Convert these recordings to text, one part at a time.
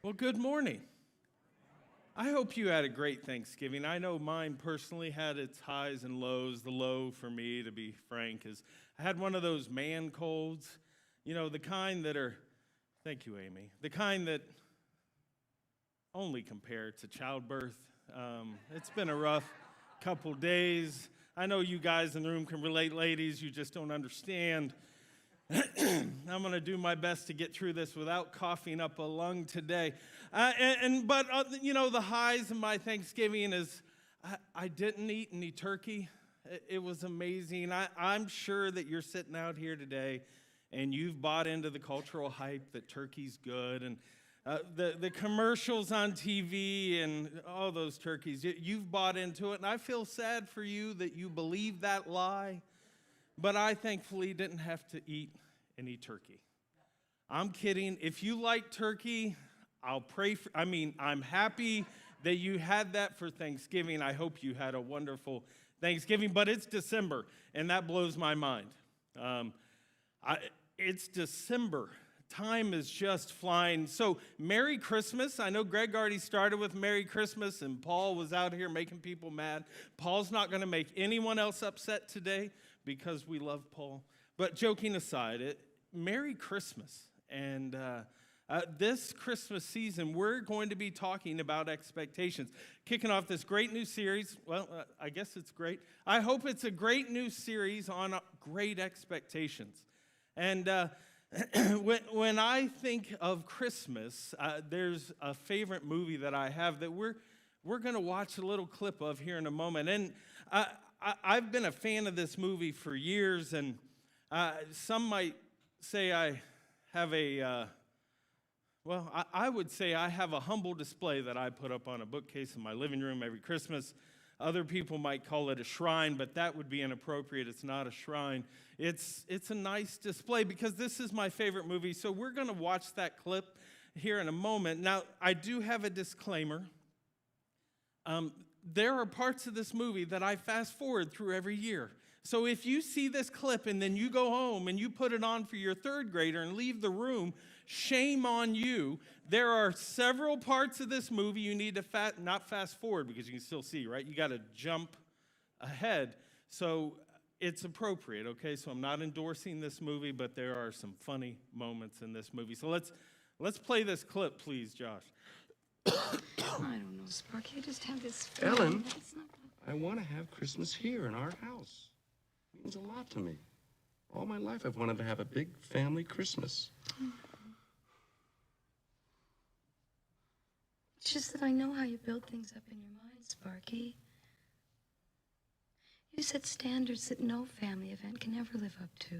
Well, good morning. I hope you had a great Thanksgiving. I know mine personally had its highs and lows. The low for me, to be frank, is I had one of those man colds, the kind that are, thank you, Amy, the kind that only compare to childbirth. It's been a rough couple days. I know you guys in the room can relate, ladies, you just don't understand. I'm going to do my best to get through this without coughing up a lung today. But the highs of my Thanksgiving is I didn't eat any turkey. It was amazing. I'm sure that you're sitting out here today and you've bought into the cultural hype that turkey's good and the commercials on TV and all those turkeys. You've bought into it, and I feel sad for you that you believe that lie. But I thankfully didn't have to eat any turkey. I'm kidding. If you like turkey, I'm happy that you had that for Thanksgiving. I hope you had a wonderful Thanksgiving, but it's December, and that blows my mind. It's December. Time is just flying. So, Merry Christmas. I know Greg already started with Merry Christmas, and Paul was out here making people mad. Paul's not going to make anyone else upset today, because we love Paul. But joking aside, Merry Christmas. And this Christmas season, we're going to be talking about expectations. Kicking off this great new series. Well, I guess it's great. I hope it's a great new series on great expectations. And when I think of Christmas, there's a favorite movie that I have that we're going to watch a little clip of here in a moment. And I've been a fan of this movie for years, and some might say I have I would say I have a humble display that I put up on a bookcase in my living room every Christmas. Other people might call it a shrine, but that would be inappropriate. It's not a shrine. It's a nice display because this is my favorite movie, so we're going to watch that clip here in a moment. Now, I do have a disclaimer. There are parts of this movie that I fast forward through every year. So if you see this clip and then you go home and you put it on for your third grader and leave the room, shame on you. There are several parts of this movie you need to not fast forward because you can still see, right? You got to jump ahead. So it's appropriate, okay? So I'm not endorsing this movie, but there are some funny moments in this movie. So let's play this clip, please, Josh. I don't know, Sparky. I just have this feeling. Ellen, I want to have Christmas here in our house. It means a lot to me. All my life I've wanted to have a big family Christmas. It's just that I know how you build things up in your mind, Sparky. You set standards that no family event can ever live up to.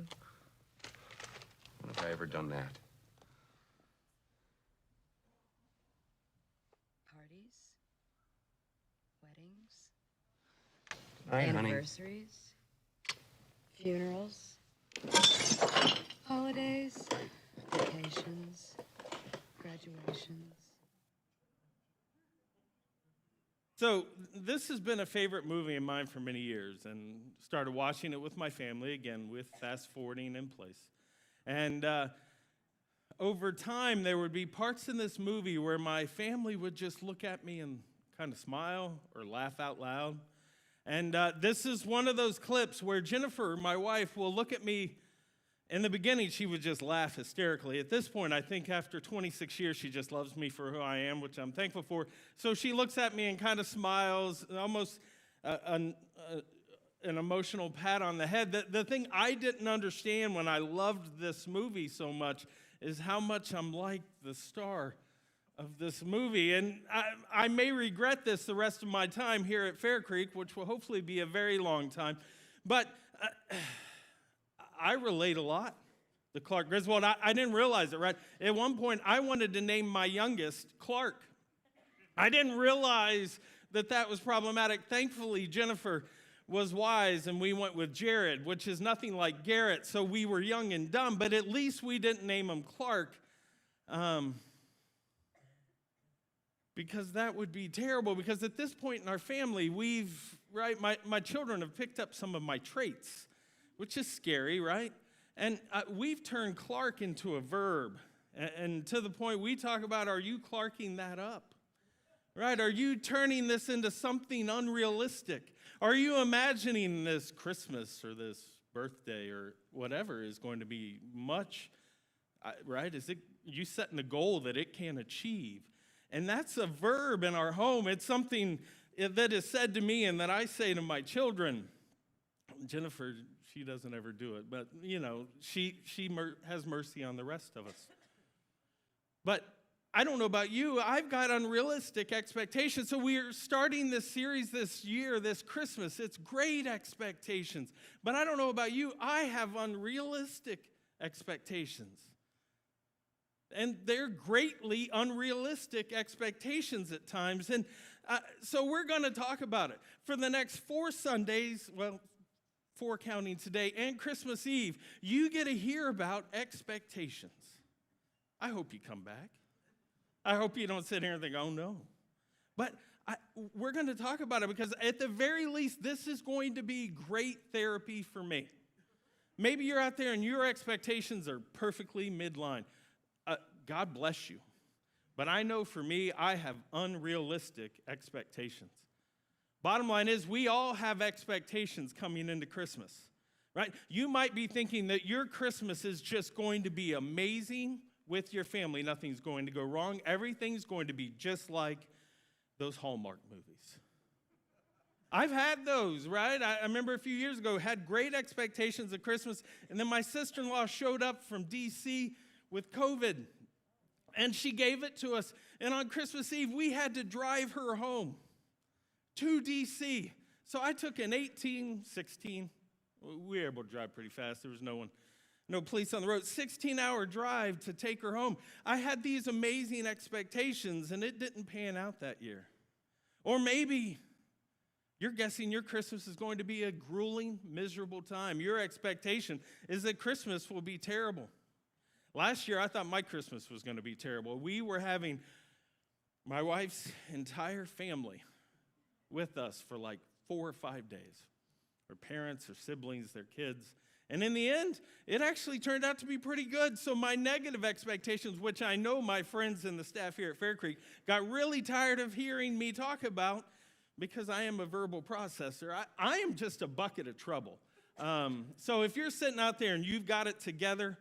When have I ever done that? Weddings, Hi, anniversaries, funerals, holidays, vacations, graduations. So this has been a favorite movie of mine for many years, and started watching it with my family, again, with fast forwarding in place. And over time, there would be parts in this movie where my family would just look at me and kind of smile or laugh out loud. And this is one of those clips where Jennifer, my wife, will look at me. In the beginning, she would just laugh hysterically. At this point, I think after 26 years, she just loves me for who I am, which I'm thankful for. So she looks at me and kind of smiles, almost an emotional pat on the head. The thing I didn't understand when I loved this movie so much is how much I'm like the star of this movie. And I may regret this the rest of my time here at Fair Creek, which will hopefully be a very long time. But I relate a lot to Clark Griswold. I didn't realize it, right? At one point, I wanted to name my youngest Clark. I didn't realize that was problematic. Thankfully, Jennifer was wise, and we went with Jared, which is nothing like Garrett, so we were young and dumb, but at least we didn't name him Clark. Because that would be terrible, because at this point in our family, my children have picked up some of my traits, which is scary, right? And we've turned Clark into a verb. And to the point we talk about, are you Clarking that up? Right? Are you turning this into something unrealistic? Are you imagining this Christmas or this birthday or whatever is going to be much, right? Is it you setting a goal that it can achieve? And that's a verb in our home. It's something that is said to me and that I say to my children. Jennifer, she doesn't ever do it, but, she has mercy on the rest of us. But I don't know about you, I've got unrealistic expectations. So we are starting this series this year, this Christmas. It's great expectations. But I don't know about you, I have unrealistic expectations. And they're greatly unrealistic expectations at times. And so we're going to talk about it. For the next 4 Sundays, 4 counting today, and Christmas Eve, you get to hear about expectations. I hope you come back. I hope you don't sit here and think, oh no. But we're going to talk about it because at the very least, this is going to be great therapy for me. Maybe you're out there and your expectations are perfectly midline. God bless you. But I know for me, I have unrealistic expectations. Bottom line is, we all have expectations coming into Christmas, right? You might be thinking that your Christmas is just going to be amazing with your family. Nothing's going to go wrong. Everything's going to be just like those Hallmark movies. I've had those, right? I remember a few years ago, had great expectations of Christmas, and then my sister-in-law showed up from D.C. with COVID, and she gave it to us. And on Christmas Eve, we had to drive her home to D.C. So I took an 16, we were able to drive pretty fast. There was no police on the road. 16-hour drive to take her home. I had these amazing expectations, and it didn't pan out that year. Or maybe you're guessing your Christmas is going to be a grueling, miserable time. Your expectation is that Christmas will be terrible. Last year, I thought my Christmas was going to be terrible. We were having my wife's entire family with us for like 4 or 5 days. Her parents, her siblings, their kids. And in the end, it actually turned out to be pretty good. So my negative expectations, which I know my friends and the staff here at Fair Creek got really tired of hearing me talk about because I am a verbal processor. I am just a bucket of trouble. So if you're sitting out there and you've got it together,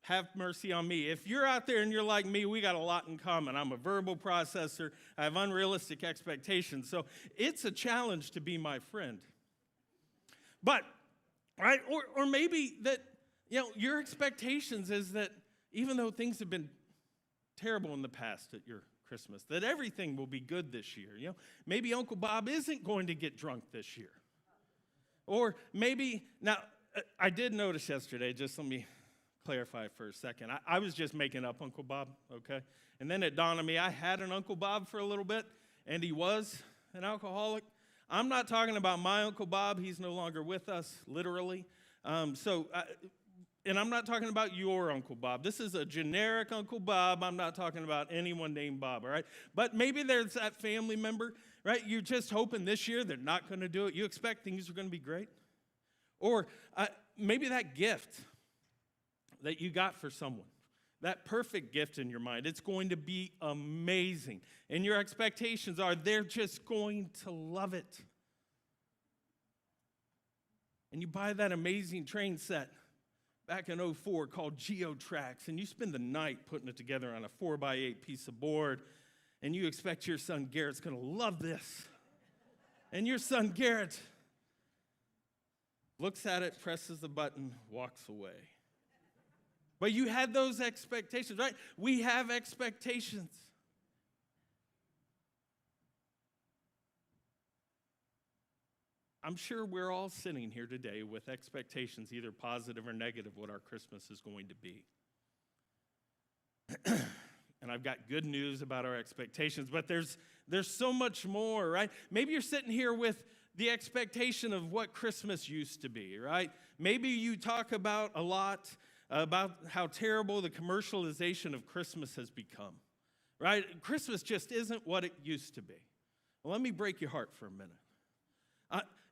have mercy on me. If you're out there and you're like me, we got a lot in common. I'm a verbal processor. I have unrealistic expectations. So it's a challenge to be my friend. But right? Or maybe that, your expectations is that even though things have been terrible in the past at your Christmas, that everything will be good this year. Maybe Uncle Bob isn't going to get drunk this year. Or maybe, now, I did notice yesterday, just let me clarify for a second. I was just making up Uncle Bob, okay? And then it dawned on me, I had an Uncle Bob for a little bit, and he was an alcoholic. I'm not talking about my Uncle Bob. He's no longer with us, literally. And I'm not talking about your Uncle Bob. This is a generic Uncle Bob. I'm not talking about anyone named Bob, all right? But maybe there's that family member, right? You're just hoping this year they're not going to do it. You expect things are going to be great. Or maybe that gift that you got for someone, that perfect gift in your mind, it's going to be amazing. And your expectations are they're just going to love it. And you buy that amazing train set back in 2004 called GeoTrax, and you spend the night putting it together on a 4x8 piece of board, and you expect your son Garrett's going to love this. And your son Garrett looks at it, presses the button, walks away. But you had those expectations, right? We have expectations. I'm sure we're all sitting here today with expectations, either positive or negative, what our Christmas is going to be. And I've got good news about our expectations, but there's so much more, right? Maybe you're sitting here with the expectation of what Christmas used to be, right? Maybe you talk about a lot about how terrible the commercialization of Christmas has become, right? Christmas just isn't what it used to be. Well, let me break your heart for a minute.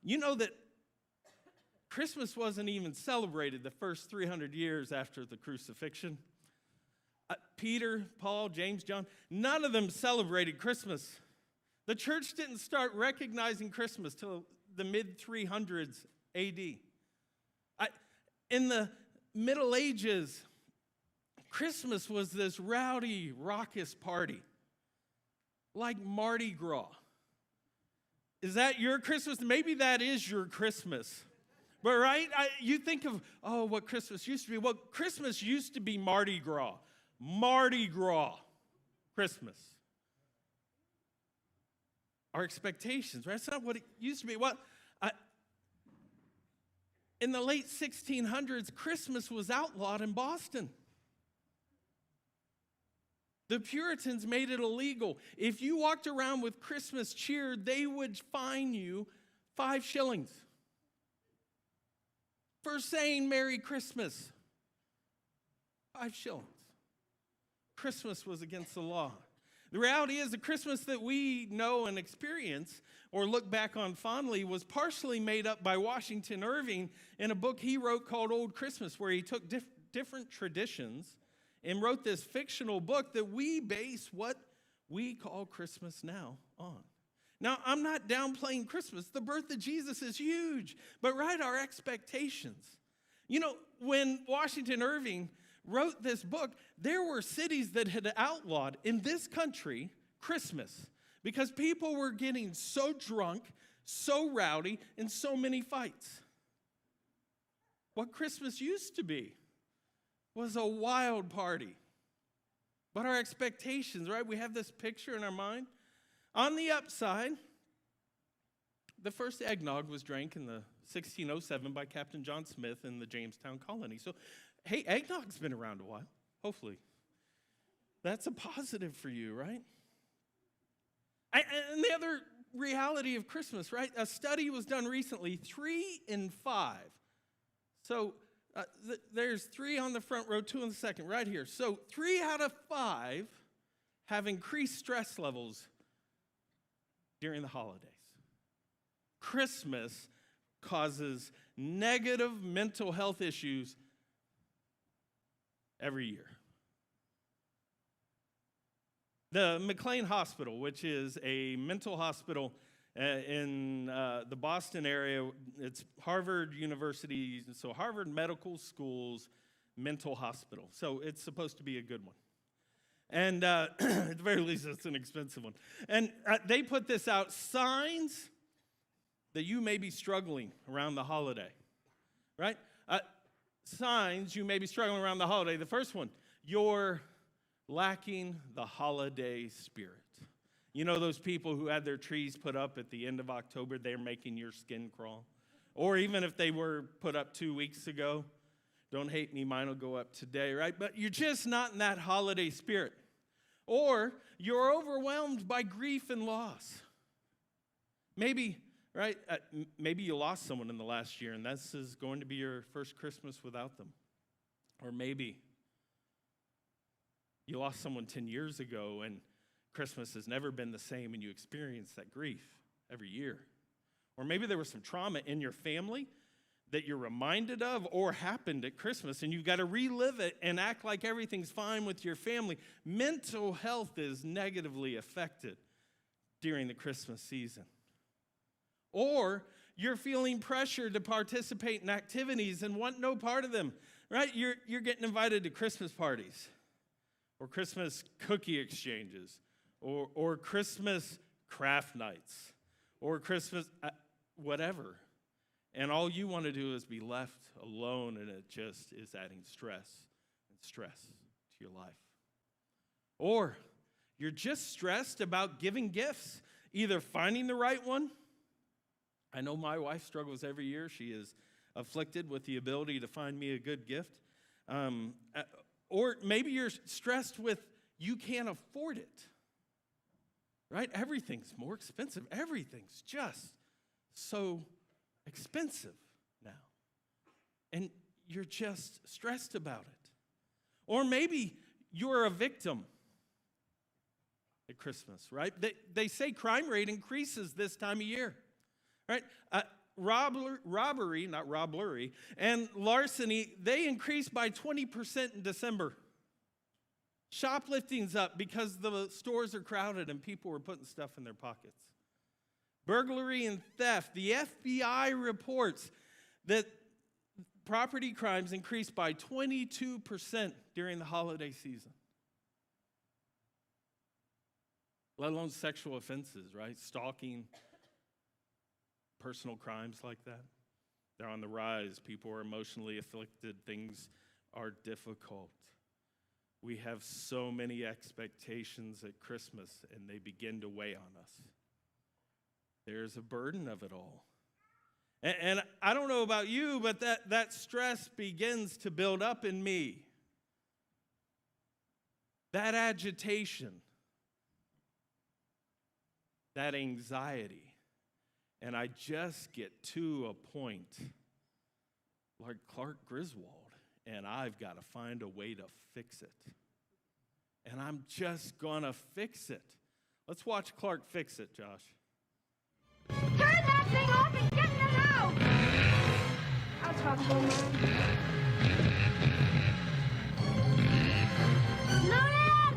You know that Christmas wasn't even celebrated the first 300 years after the crucifixion. Peter, Paul, James, John, none of them celebrated Christmas. The church didn't start recognizing Christmas till the mid-300s AD. In the Middle Ages, Christmas was this rowdy, raucous party, like Mardi Gras. Is that your Christmas? Maybe that is your Christmas. But right, you think of, what Christmas used to be. Well, Christmas used to be Mardi Gras. Mardi Gras Christmas. Our expectations, right? That's not what it used to be. Well, in the late 1600s, Christmas was outlawed in Boston. The Puritans made it illegal. If you walked around with Christmas cheer, they would fine you 5 shillings for saying Merry Christmas. 5 shillings. Christmas was against the law. The reality is the Christmas that we know and experience or look back on fondly was partially made up by Washington Irving in a book he wrote called Old Christmas, where he took different traditions and wrote this fictional book that we base what we call Christmas now on. Now, I'm not downplaying Christmas. The birth of Jesus is huge, but right, our expectations. You know, when Washington Irving wrote this book, there were cities that had outlawed in this country Christmas because people were getting so drunk, so rowdy, and so many fights. What Christmas used to be was a wild party. But our expectations, right? We have this picture in our mind. On the upside, the first eggnog was drank in the 1607 by Captain John Smith in the Jamestown colony. So, hey, eggnog's been around a while, hopefully. That's a positive for you, right? And the other reality of Christmas, right? A study was done recently, 3 in 5. So there's 3 on the front row, 2 on the second, right here. So 3 out of 5 have increased stress levels during the holidays. Christmas causes negative mental health issues every year. The McLean Hospital, which is a mental hospital in the Boston area, it's Harvard University, so Harvard Medical School's mental hospital. So it's supposed to be a good one. And at the very least, it's an expensive one. And they put this out, signs that you may be struggling around the holiday, right? Signs you may be struggling around the holiday. The first one, you're lacking the holiday spirit. You know those people who had their trees put up at the end of October, they're making your skin crawl. Or even if they were put up 2 weeks ago, don't hate me, mine will go up today, right? But you're just not in that holiday spirit. Or you're overwhelmed by grief and loss. Maybe, right? Maybe you lost someone in the last year and this is going to be your first Christmas without them. Or maybe you lost someone 10 years ago and Christmas has never been the same and you experience that grief every year. Or maybe there was some trauma in your family that you're reminded of or happened at Christmas and you've got to relive it and act like everything's fine with your family. Mental health is negatively affected during the Christmas season. Or you're feeling pressure to participate in activities and want no part of them, right? You're getting invited to Christmas parties or Christmas cookie exchanges or Christmas craft nights or Christmas whatever. And all you want to do is be left alone, and it just is adding stress to your life. Or you're just stressed about giving gifts, either finding the right one. I know my wife struggles every year. She is afflicted with the ability to find me a good gift. Or maybe you're stressed with you can't afford it, right? Everything's more expensive. Everything's just so expensive now. And you're just stressed about it. Or maybe you're a victim at Christmas, right? They say crime rate increases this time of year, right? Robbery, and larceny, they increase by 20% in December. Shoplifting's up because the stores are crowded and people are putting stuff in their pockets. Burglary and theft. The FBI reports that property crimes increased by 22% during the holiday season. Let alone sexual offenses, right? Stalking, personal crimes like that. They're on the rise. People are emotionally afflicted. Things are difficult. We have so many expectations at Christmas, and they begin to weigh on us. There's a burden of it all. And I don't know about you, but that stress begins to build up in me. That agitation, that anxiety. And I just get to a point like Clark Griswold, and I've got to find a way to fix it. And I'm just going to fix it. Let's watch Clark fix it, Josh. Turn that thing off and get in the house! I'll talk to him, Mom. No, Dad!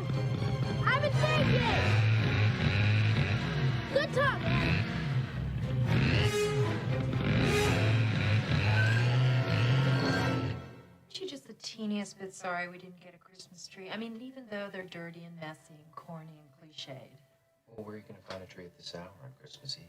I've been thinking! Good talk, Dad. Aren't you just the teeniest bit sorry we didn't get a Christmas tree? I mean, even though they're dirty and messy and corny and cliched. Well, where are you going to find a tree at this hour on Christmas Eve?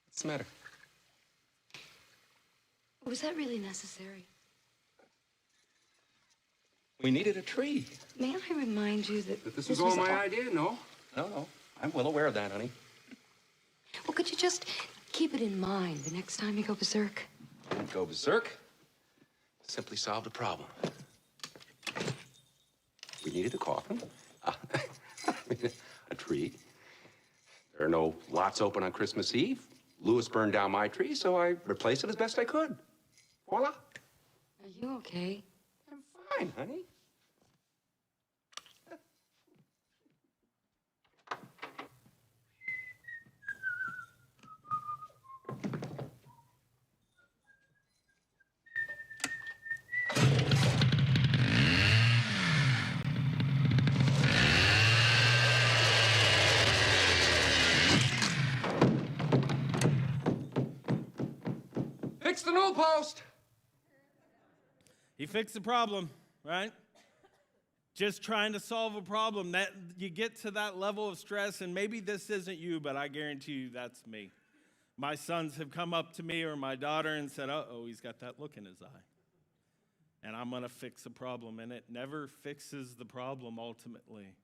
What's the matter? Was that really necessary? We needed a tree. May I remind you that This was all my idea, no? No. I'm well aware of that, honey. Well, could you just keep it in mind the next time you go berserk? Didn't go berserk. Simply solved a problem. We needed a coffin. A tree. There are no lots open on Christmas Eve. Louis burned down my tree, so I replaced it as best I could. Voila. Are you okay? I'm fine, honey. Fix the newel post. He fixed the problem, right? Just trying to solve a problem. That you get to that level of stress, and maybe this isn't you, but I guarantee you that's me. My sons have come up to me or my daughter and said, uh-oh, he's got that look in his eye. And I'm going to fix a problem. And it never fixes the problem ultimately,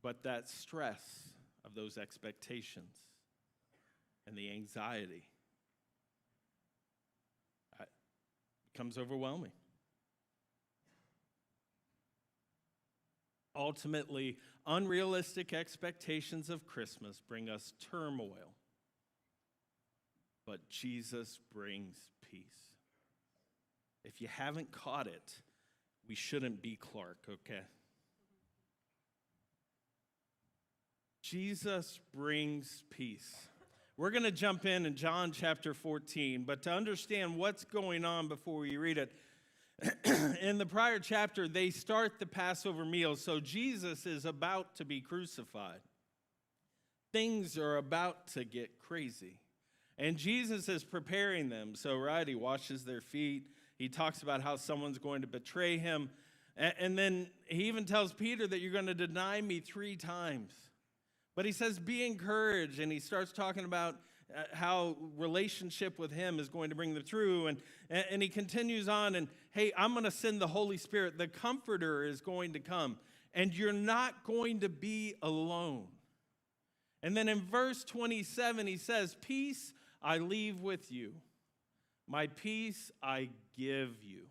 but that stress of those expectations and the anxiety becomes overwhelming. Ultimately, unrealistic expectations of Christmas bring us turmoil, but Jesus brings peace. If you haven't caught it, we shouldn't be Clark, okay? Jesus brings peace. We're going to jump in John chapter 14, but to understand what's going on before we read it, in the prior chapter, they start the Passover meal, so Jesus is about to be crucified. Things are about to get crazy, and Jesus is preparing them. So, right, he washes their feet. He talks about how someone's going to betray him, and then he even tells Peter that you're going to deny me 3 times. But he says, be encouraged, and he starts talking about how relationship with him is going to bring them through. And he continues on, and hey, I'm going to send the Holy Spirit. The Comforter is going to come, and you're not going to be alone. And then in verse 27, he says, peace I leave with you. My peace I give you.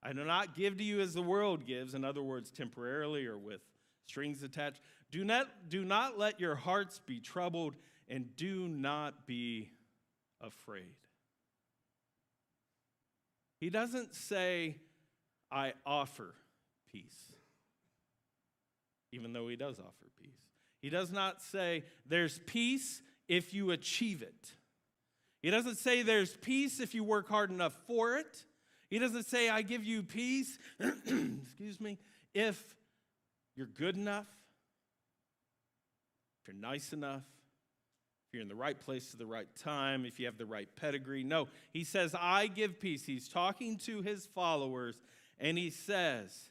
I do not give to you as the world gives, in other words, temporarily or with strings attached. Do not let your hearts be troubled, and do not be afraid. He doesn't say, I offer peace, even though he does offer peace. He does not say, there's peace if you achieve it. He doesn't say there's peace if you work hard enough for it. He doesn't say, I give you peace, excuse me, if you're good enough, if you're nice enough, if you're in the right place at the right time, if you have the right pedigree. No, he says, I give peace. He's talking to his followers, and he says,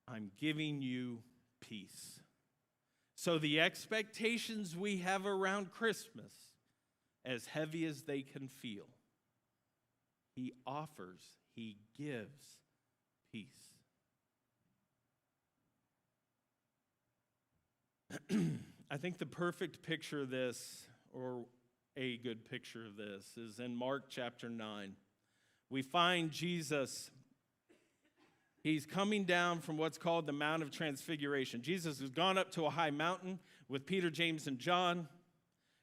I'm giving you peace. So the expectations we have around Christmas, as heavy as they can feel, he offers, he gives peace. I think the perfect picture of this, or a good picture of this, is in Mark chapter 9. We find Jesus, he's coming down from what's called the Mount of Transfiguration. Jesus has gone up to a high mountain with Peter, James, and John.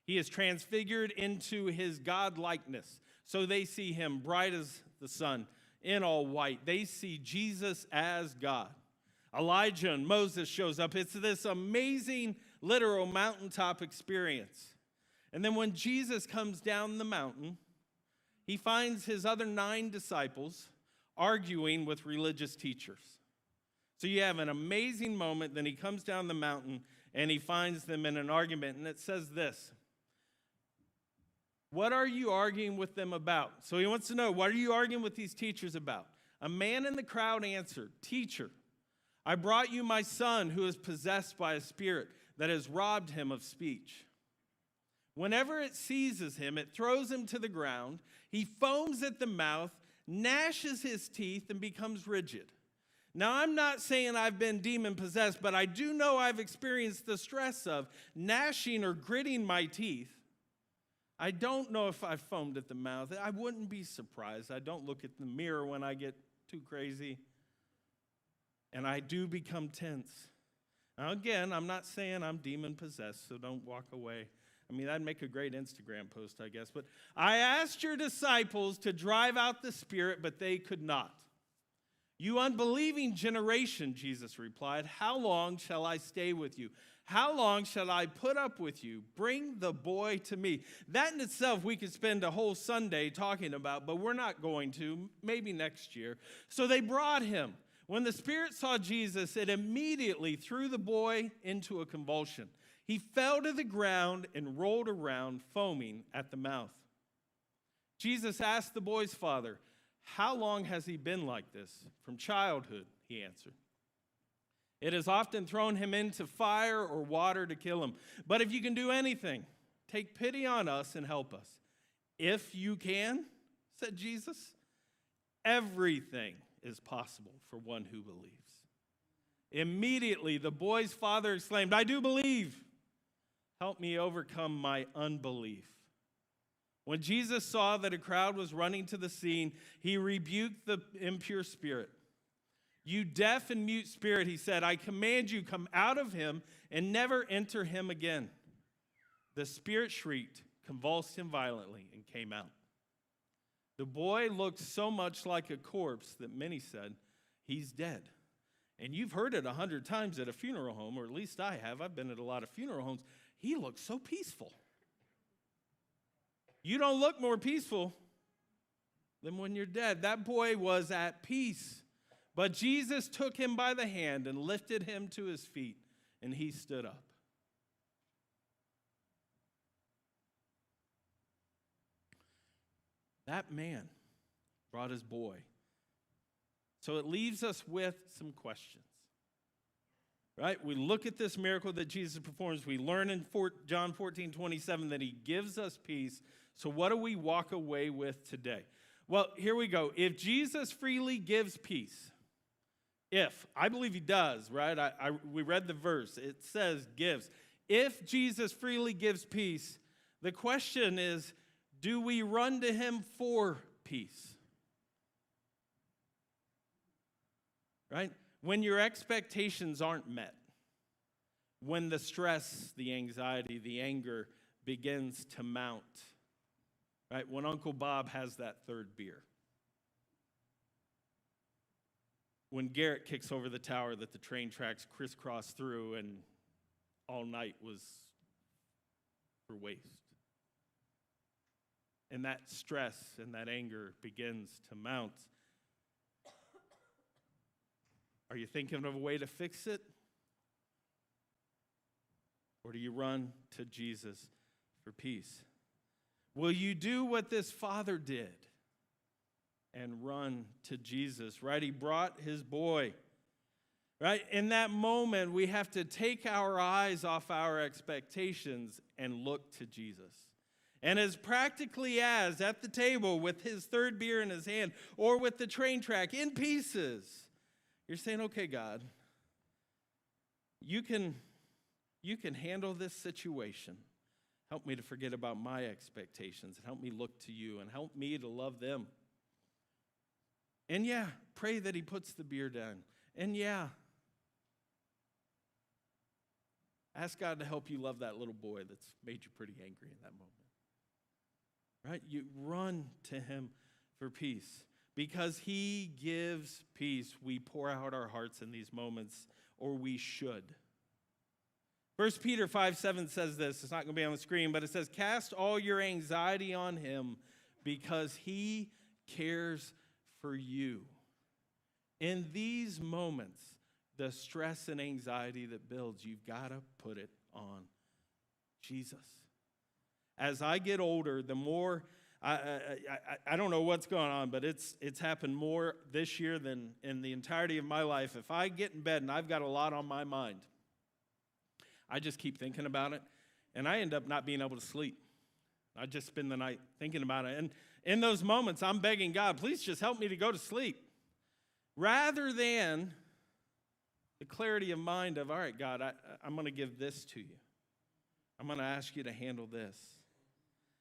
He is transfigured into his God-likeness. So they see him bright as the sun, in all white. They see Jesus as God. Elijah and Moses shows up. It's this amazing, literal mountaintop experience. And then when Jesus comes down the mountain, he finds his other 9 disciples arguing with religious teachers. So you have an amazing moment. Then he comes down the mountain, and he finds them in an argument. And it says this. What are you arguing with them about? So he wants to know, what are you arguing with these teachers about? A man in the crowd answered, Teacher, I brought you my son who is possessed by a spirit that has robbed him of speech. Whenever it seizes him, it throws him to the ground. He foams at the mouth, gnashes his teeth, and becomes rigid. Now, I'm not saying I've been demon-possessed, but I do know I've experienced the stress of gnashing or gritting my teeth. I don't know if I've foamed at the mouth. I wouldn't be surprised. I don't look at the mirror when I get too crazy. And I do become tense. Now, again, I'm not saying I'm demon-possessed, so don't walk away. I mean, that'd make a great Instagram post, I guess. But I asked your disciples to drive out the spirit, but they could not. You unbelieving generation, Jesus replied, how long shall I stay with you? How long shall I put up with you? Bring the boy to me. That in itself we could spend a whole Sunday talking about, but we're not going to, maybe next year. So they brought him. When the spirit saw Jesus, it immediately threw the boy into a convulsion. He fell to the ground and rolled around, foaming at the mouth. Jesus asked the boy's father, how long has he been like this? From childhood, he answered. It has often thrown him into fire or water to kill him. But if you can do anything, take pity on us and help us. If you can, said Jesus, everything is possible for one who believes. Immediately, the boy's father exclaimed, I do believe. Help me overcome my unbelief. When Jesus saw that a crowd was running to the scene, he rebuked the impure spirit. You deaf and mute spirit, he said, I command you, come out of him and never enter him again. The spirit shrieked, convulsed him violently, and came out. The boy looked so much like a corpse that many said, he's dead. And you've heard it 100 times at a funeral home, or at least I have. I've been at a lot of funeral homes. He looks so peaceful. You don't look more peaceful than when you're dead. That boy was at peace. But Jesus took him by the hand and lifted him to his feet, and he stood up. That man brought his boy. So it leaves us with some questions. Right? We look at this miracle that Jesus performs. We learn in John 14:27 that he gives us peace. So what do we walk away with today? Well, here we go. If Jesus freely gives peace, I believe he does, right? We read the verse. It says gives. If Jesus freely gives peace, the question is, do we run to him for peace? Right? When your expectations aren't met, when the stress, the anxiety, the anger begins to mount, right? When Uncle Bob has that third beer, when Garrett kicks over the tower that the train tracks crisscross through, and all night was for waste. And that stress and that anger begins to mount. Are you thinking of a way to fix it? Or do you run to Jesus for peace? Will you do what this father did and run to Jesus, right? He brought his boy, right? In that moment, we have to take our eyes off our expectations and look to Jesus. And as practically as at the table with his third beer in his hand or with the train track in pieces, you're saying, okay, God, you can handle this situation. Help me to forget about my expectations and help me look to you and help me to love them. And yeah, pray that he puts the beer down. And yeah, ask God to help you love that little boy that's made you pretty angry in that moment. Right? You run to him for peace. Because he gives peace, we pour out our hearts in these moments, or we should. 1 Peter 5:7 says this. It's not going to be on the screen, but it says, cast all your anxiety on him because he cares for you. In these moments, the stress and anxiety that builds, you've got to put it on Jesus. As I get older, the more, I don't know what's going on, but it's happened more this year than in the entirety of my life. If I get in bed and I've got a lot on my mind, I just keep thinking about it, and I end up not being able to sleep. I just spend the night thinking about it. And in those moments, I'm begging God, please just help me to go to sleep. Rather than the clarity of mind of, all right, God, I'm going to give this to you. I'm going to ask you to handle this.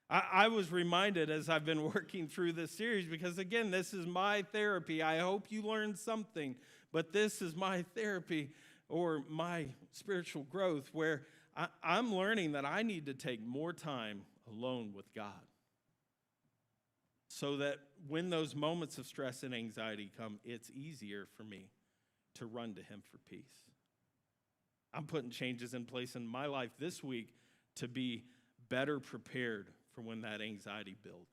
I was reminded as I've been working through this series, because again, this is my therapy. I hope you learned something, but this is my therapy or my spiritual growth, where I'm learning that I need to take more time alone with God, so that when those moments of stress and anxiety come, it's easier for me to run to him for peace. I'm putting changes in place in my life this week to be better prepared for when that anxiety builds.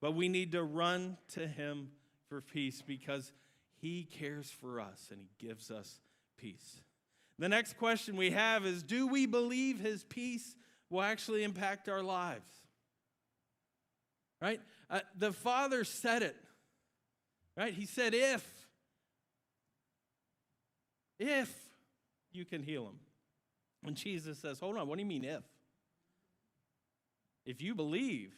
But we need to run to him for peace because he cares for us and he gives us peace. The next question we have is, do we believe his peace will actually impact our lives? Right? The Father said it. Right? He said, if you can heal him. And Jesus says, hold on, what do you mean if? If you believe,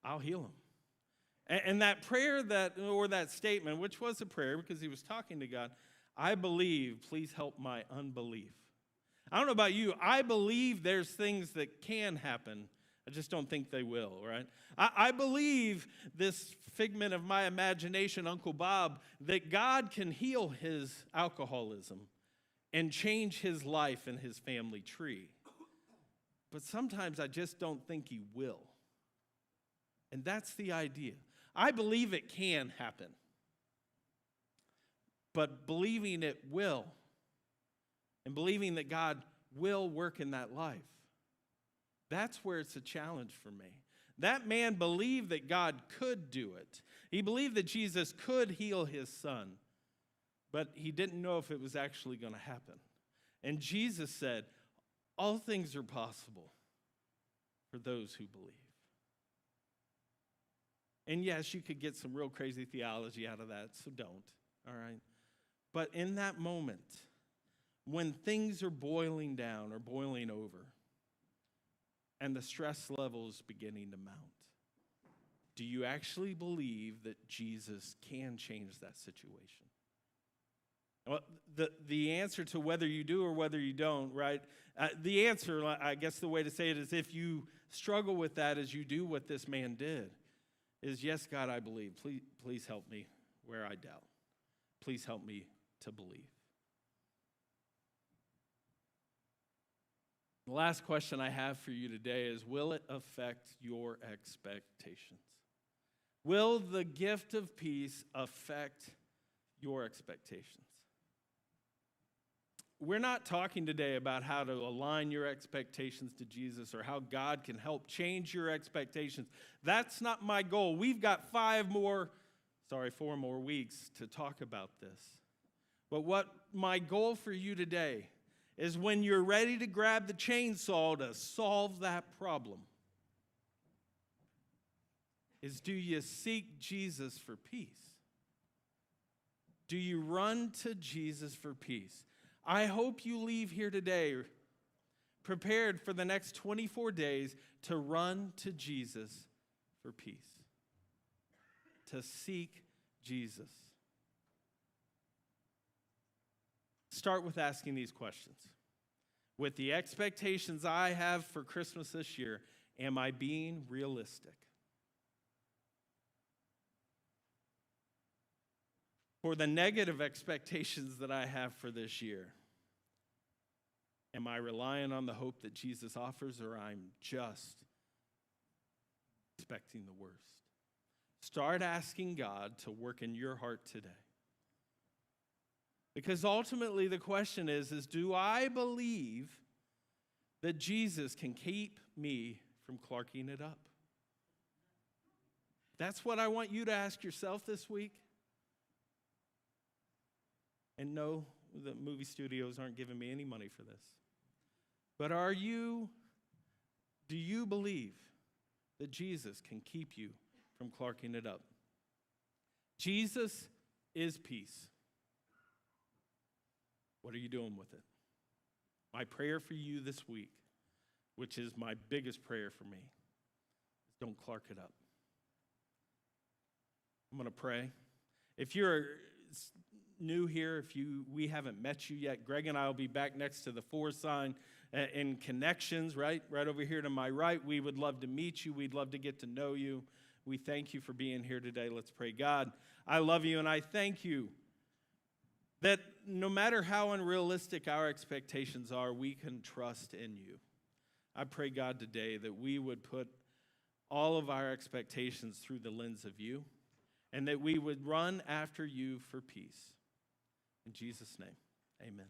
I'll heal him. And that prayer that statement, which was a prayer because he was talking to God, I believe, please help my unbelief. I don't know about you, I believe there's things that can happen. I just don't think they will, right? I believe this figment of my imagination, Uncle Bob, that God can heal his alcoholism and change his life and his family tree. But sometimes I just don't think he will. And that's the idea. I believe it can happen. But believing it will, and believing that God will work in that life, that's where it's a challenge for me. That man believed that God could do it. He believed that Jesus could heal his son, but he didn't know if it was actually going to happen. And Jesus said, all things are possible for those who believe. And yes, you could get some real crazy theology out of that, so don't, all right? But in that moment, when things are boiling down or boiling over, and the stress level is beginning to mount, do you actually believe that Jesus can change that situation? Well, the answer to whether you do or whether you don't, right? The answer, I guess the way to say it is, if you struggle with that as you do what this man did, is yes, God, I believe. Please help me where I doubt. Please help me to believe. The last question I have for you today is, will it affect your expectations? Will the gift of peace affect your expectations. We're not talking today about how to align your expectations to Jesus or how God can help change your expectations. That's not my goal. We've got 4 more weeks to talk about this. But what my goal for you today is when you're ready to grab the chainsaw to solve that problem, is do you seek Jesus for peace? Do you run to Jesus for peace? I hope you leave here today prepared for the next 24 days to run to Jesus for peace, to seek Jesus. Start with asking these questions. With the expectations I have for Christmas this year, am I being realistic? For the negative expectations that I have for this year, am I relying on the hope that Jesus offers, or I'm just expecting the worst? Start asking God to work in your heart today. Because ultimately the question is do I believe that Jesus can keep me from clarking it up? That's what I want you to ask yourself this week. And no, the movie studios aren't giving me any money for this. But do you believe that Jesus can keep you from clarking it up? Jesus is peace. What are you doing with it? My prayer for you this week, which is my biggest prayer for me, is don't clark it up. I'm going to pray. If you're new here, we haven't met you yet, Greg and I will be back next to the # sign in Connections, right over here to my right. We would love to meet you. We'd love to get to know you. We thank you for being here today. Let's pray. God, I love you, and I thank you that no matter how unrealistic our expectations are, we can trust in you. I pray, God, today that we would put all of our expectations through the lens of you, and that we would run after you for peace. In Jesus' name, amen.